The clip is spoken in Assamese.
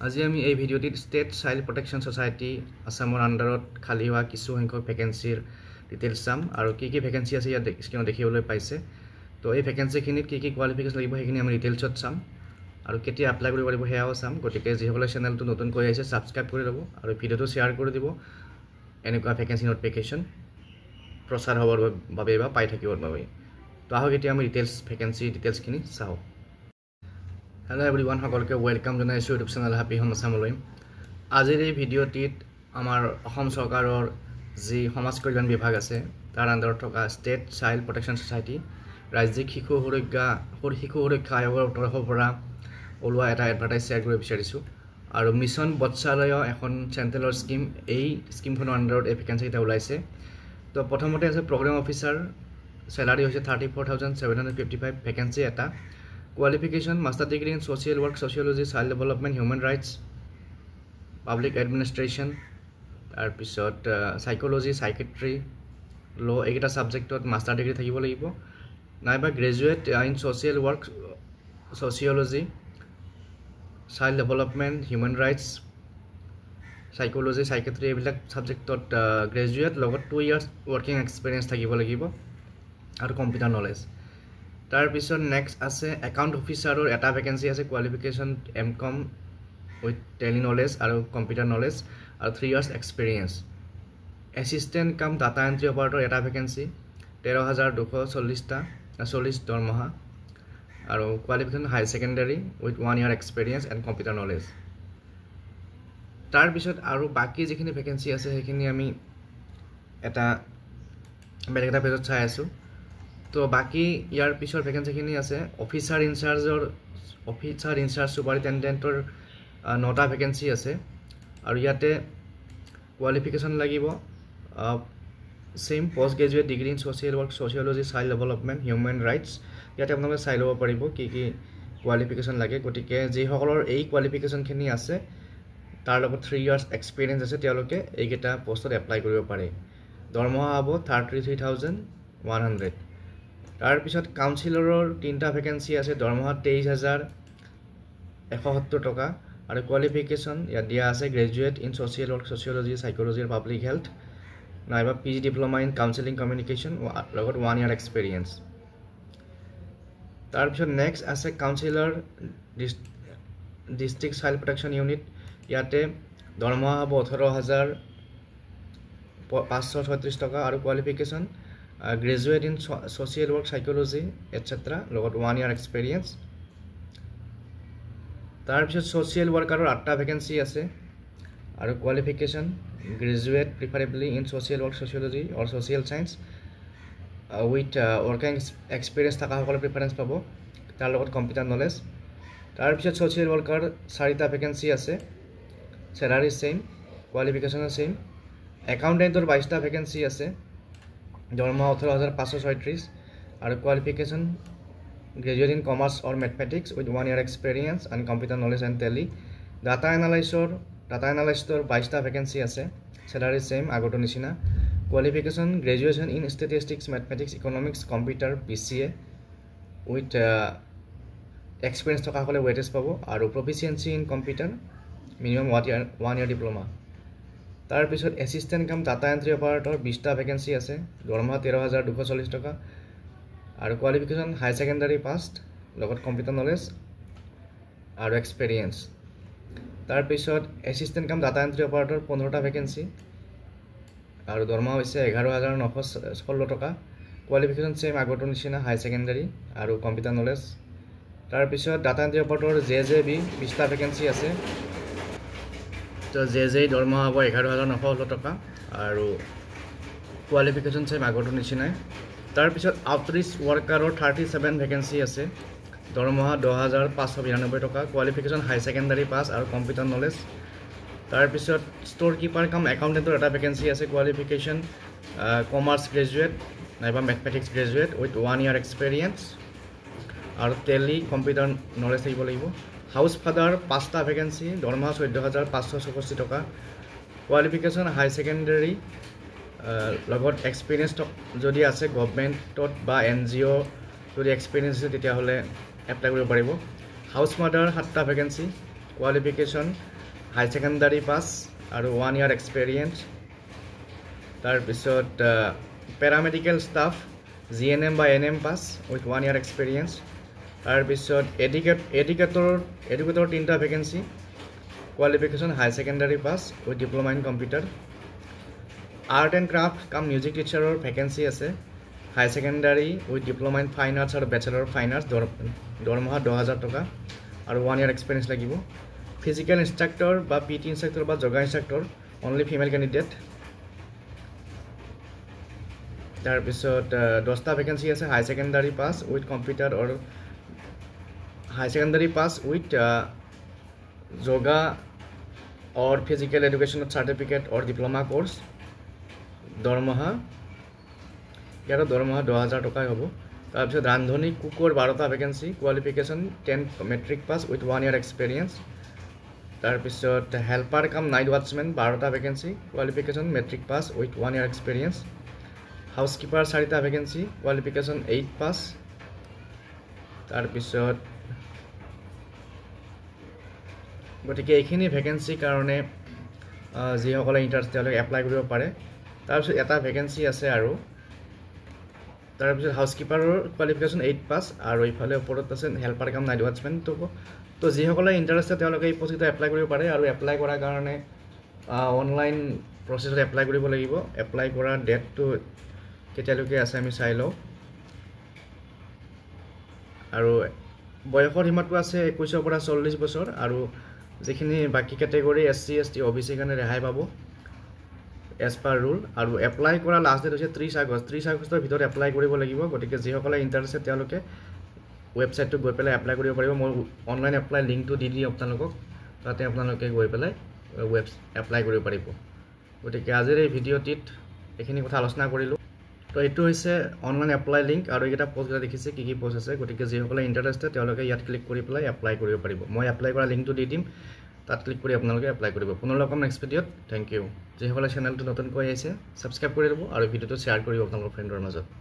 আজি আমি এই ভিডিওটিত স্টেট চাইল্ড প্ৰটেকশ্যন সোসাইটি আসামৰ আন্ডাৰত খালি হোৱা কিছু সংখ্যক ভ্যাকেন্সিৰ ডিটেইলছ চাম আৰু কি ভ্যাকেন্সি আছে ইয়াত স্ক্ৰীনত দেখিবলৈ পাইছে তো এই ভ্যাকেন্সিখিনিত কি কোৱালিফিকেশ্যন লাগিব সেইখিনি আমি ডিটেইলছত চাম আৰু কেতিয়া এপ্লাই কৰিব পাৰিব হেয়াও চাম গতিকে যিসকলে চেনেলটো নতুন কৰি আহিছে সাবস্ক্ৰাইব কৰি ল'ব আৰু ভিডিওটো শ্বেয়াৰ কৰি দিব এনেকুৱা ভ্যাকেন্সি নোটিফিকেশ্যন প্ৰচাৰ হ'বৰ বাবে বা পাই থাকিবৰ বাবে তো আহক এতিয়া আমি ভ্যাকেন্সি ডিটেইলছখিনি চাওঁ Hello everyone, সকলকে ওয়েলকাম জনাইছো ইউটিউব চেনেল হ্যাপি হোম আসামলৈ আজিৰ এই ভিডিওটিত আমাৰ অসম চৰকাৰৰ যি সমাজ কল্যাণ বিভাগ আছে তাৰ আন্ডাৰত থকা ষ্টেট চাইল্ড প্ৰটেকশ্যন সোসাইটি ৰাজ্যিক শিশু সুৰক্ষা আয়োগৰ তৰফৰ পৰা ওলোৱা এটা এডভাৰটাইজ শ্বেয়াৰ কৰিব বিচাৰিছো আৰু মিছন বৎসালয় এখন চেন্ট্ৰেলৰ স্কিম এই স্কিমখনৰ আন্ডাৰত এই ভ্যাকেন্সি এটা ওলাইছে তো প্ৰথমতে আছে প্ৰগ্ৰাম অফিচাৰ স্যালাৰি হৈছে 34755 ভ্যাকেন্সি এটা Qualification Master Degree in Social Work, Sociology, Child Development, Human Rights, Public Administration, episode Psychology, Psychiatry, Law, egeta subject Master Degree থাকিব লাগিব নাইবা Graduate in Social Work, Sociology, Child Development, Human Rights, Psychology, Psychiatry এইবিলাক সাবজেক্টত Graduate লগত 2 years working experience থাকিব লাগিব আৰু কম্পিউটাৰ নলেজ তাৰ পিছত নেক্সট আছে একাউন্ট অফিচাৰৰ এটা ভ্যাকেন্সি আছে qualification MCom with Tally knowledge আৰু কম্পিউটাৰ নলেজ আৰু 3 ইয়াৰ্স এক্সপেৰিয়েন্স এসিস্টেন্ট কাম ডাটা এন্ট্ৰি অপাৰেটৰ এটা ভ্যাকেন্সি 13240 দৰমহা আৰু qualification high secondary with 1 year experience and computer knowledge তাৰ পিছত আৰু বাকি যিখিনি ভ্যাকেন্সি আছে সেইখিনি আমি এটা বেলেগ এটা পেজত চাই আছো তো বাকি ইয়াৰ পিছৰ ভ্যাকেন্সিখিনি আছে অফিচাৰ ইনচাৰ্জ সুপাৰিনটেন্ডেন্টৰ 9টা ভ্যাকেন্সি আছে আৰু ইয়াতে কোৱালিফিকেশ্যন লাগিব same post graduate degree in social work sociology child development human rights ইয়াতে আপোনালোকে চাই ল'ব পাৰিব কি কোৱালিফিকেশ্যন লাগে গতিকে যি সকলৰ এই কোৱালিফিকেশ্যনখিনি আছে তাৰ লগত 3 ইয়াৰ্স এক্সপেৰিয়েন্স আছে তেওঁলোকে এইকেইটা পোষ্টত এপ্লাই কৰিব পাৰে দৰমহা হ'ব 33100 তাৰ পিছত কাউন্সিলৰৰ 3টা ভ্যাকেন্সি আছে দৰমহা 23170 টকা আৰু কোৱালিফিকেশ্যন ইয়াত দিয়া আছে graduate in social work sociology psychology আৰু পাবলিক হেলথ নাইবা PG diploma in counselling communication লগত 1 ইয়াৰ এক্সপেৰিয়েন্স তাৰ পিছত নেক্সট আছে কাউন্সিলৰ ডিস্ট্ৰিক্ট চাইল্ড প্ৰটেকশ্যন ইউনিট ইয়াতে দৰমহা হ'ব 18536 টকা আৰু qualification graduate in social work psychology etc লগত 1 year experience তাৰ পিছত social worker 8টা ভ্যাকেন্সি আছে আৰু qualification graduate preferably in social work sociology or social science with working experience থকা সকলে প্ৰিফাৰেন্স পাব তাৰ লগত কম্পিউটাৰ নলেজ তাৰ পিছত social worker 4টা ভ্যাকেন্সি আছে salary same qualification same accountant 22টা ভ্যাকেন্সি আছে দৰমহা 18536 আৰু qualification graduate in commerce or mathematics with 1 year experience and computer knowledge and tele data এনালাইষ্টৰ 22টা ভ্যাকেন্সি আছে স্যালাৰি সেম আগৰ নিচিনা qualification graduation in statistics mathematics economics computer PCA with experience থকা হ'লে ৱেটেজ পাব আৰু proficiency in computer minimum 1 year diploma তাৰ পিছত এসিস্টেন্ট কাম ডাটা এন্ট্ৰি অপাৰেটৰ 20টা ভ্যাকেন্সি আছে দৰমহা 13240 টকা আৰু কোৱালিফিকেশ্যন হাই সেকেন্ডাৰী পাস্ট লগত কম্পিউটাৰ নলেজ আৰু এক্সপেৰিয়েন্স তাৰ পিছত এসিস্টেন্ট কাম ডাটা এন্ট্ৰি অপাৰেটৰ 15টা ভ্যাকেন্সি আৰু দৰমহা হৈছে 11916 টকা কোৱালিফিকেশ্যন সেম আগৰ নিচিনা হাই সেকেন্ডাৰী আৰু কম্পিউটাৰ নলেজ তাৰ পিছত ডাটা এন্ট্ৰি অপাৰেটৰ জেজেবি 20টা ভ্যাকেন্সি আছে তো জেজে দৰমহা হ'ব 11916 টকা আৰু কোৱালিফিকেশ্যন সেম আগৰ নিচিনা তাৰ পিছত আউটৰিচ ওয়াৰ্কাৰৰ 37 ভ্যাকেন্সি আছে দৰমহা 10592 টকা কোৱালিফিকেশ্যন হাই সেকেন্ডাৰী পাস আৰু কম্পিউটাৰ নলেজ তাৰ পিছত ষ্ট'ৰ কিপাৰ কাম একাউন্টেন্টৰ এটা ভ্যাকেন্সি আছে কোৱালিফিকেশ্যন কমাৰ্চ গ্ৰেজুৱেট নাইবা mathematics graduate with 1 year experience আৰু টেলি কম্পিউটাৰ নলেজ থাকিব লাগিব হাউস ফাদাৰ 5টা ভ্যাকেন্সি দৰমহা 14564 টকা কোৱালিফিকেশ্যন হাই সেকেন্ডাৰী লগত এক্সপেৰিয়েন্স যদি আছে গভৰ্ণমেণ্টত বা এনজিও যদি এক্সপেৰিয়েন্স আছে তেতিয়া হলে এপ্লাই কৰিব পাৰিব হাউস মাদাৰ 7টা vacancy qualification high secondary pass আৰু 1 year experience তাৰ পিছত paramedical staff GNM বা NM pass with 1 year experience তাৰ পিছত educator তিনটা vacancy qualification high secondary pass with diploma in computer art and craft kam music teacher or vacancy আছে high secondary with diploma in fine arts or bachelor of fine arts দৰমহা 10000 টকা আৰু 1 year experience লাগিব physical instructor বা PT instructor বা yoga instructor only female candidate তাৰ পিছত 10টা vacancy আছে high secondary pass with computer or high secondary pass with yoga or physical education certificate or diploma course দৰমহা 10000 টকা হ'ব তাৰ পিছত ৰান্ধনী কুকৰ 12টা vacancy qualification 10 matric pass with 1 year experience তাৰ পিছত হেল্পাৰ কাম নাইট ওয়াচম্যান 12টা vacancy qualification matric pass with 1 year experience housekeeper 4টা ভ্যাকেন্সি কোৱালিফিকেশন 8 পাস তাৰ পিছত গতিকে এইখিনি ভ্যাকেন্সি কাৰণে যিসকলে ইন্টাৰেষ্ট তেওঁলোকে এপ্লাই কৰিব পাৰে তাৰ পিছত এটা ভ্যাকেন্সি আছে আৰু তাৰ পিছত হাউসকিপাৰৰ কোৱালিফিকেশন 8 পাস আৰু ইফালে ওপৰত আছে হেল্পাৰ কাম নাইট ওয়াচম্যান তো যিসকলে ইন্টাৰেষ্ট তেওঁলোকে এই পোষ্টটো এপ্লাই কৰিব পাৰে আৰু এপ্লাই কৰাৰ কাৰণে অনলাইন প্ৰসেছত এপ্লাই কৰিব লাগিব এপ্লাই কৰাৰ ডেটটো কেতিয়ালৈকে আছে আমি চাই লওঁ আৰু বয়সৰ সীমাটো আছে 21 ৰ পৰা 40 বছৰ আৰু যিখিনি বাকি ক্যাটেগৰি SC ST OBC কাৰণে ৰেহাই পাব as per rule আৰু এপ্লাই কৰা লাষ্ট ডেট হৈছে 30 আগষ্টৰ ভিতৰত এপ্লাই কৰিব লাগিব গতিকে যিসকলে ইন্টাৰেষ্টেড তেওঁলোকে ওয়েবসাইটটো গৈ পেলাই এপ্লাই কৰিব পাৰিব মই অনলাইন এপ্লাই লিংকটো দি দিম আপোনালোকক তাতে আপোনালোকে গৈ পেলাই এপ্লাই কৰিব পাৰিব গতিকে আজিৰ এই ভিডিঅ'টিত এইখিনি কথা আলোচনা কৰিলো তো এইটো হৈছে অনলাইন এপ্লাই লিংক আৰু এটা পোষ্ট দেখিছে কি পোষ্ট আছে গতিকে যিসকলে ইন্টাৰেষ্টেড তেওঁলোকে ইয়াত ক্লিক কৰি পেলাই এপ্লাই কৰিব পাৰিব মই এপ্লাই কৰা লিংকটো দি দিম তাত ক্লিক কৰি আপোনালোকে এপ্লাই কৰিব পুনৰ লগ পাম নেক্সট ভিডিঅ'ত থ্যাংক ইউ যিসকলে চেনেলটো নতুনকৈ আহিছে সাবস্ক্ৰাইব কৰি দিব আৰু ভিডিঅ'টো শ্বেয়াৰ কৰিব আপোনালোকৰ ফ্ৰেণ্ডৰ মাজত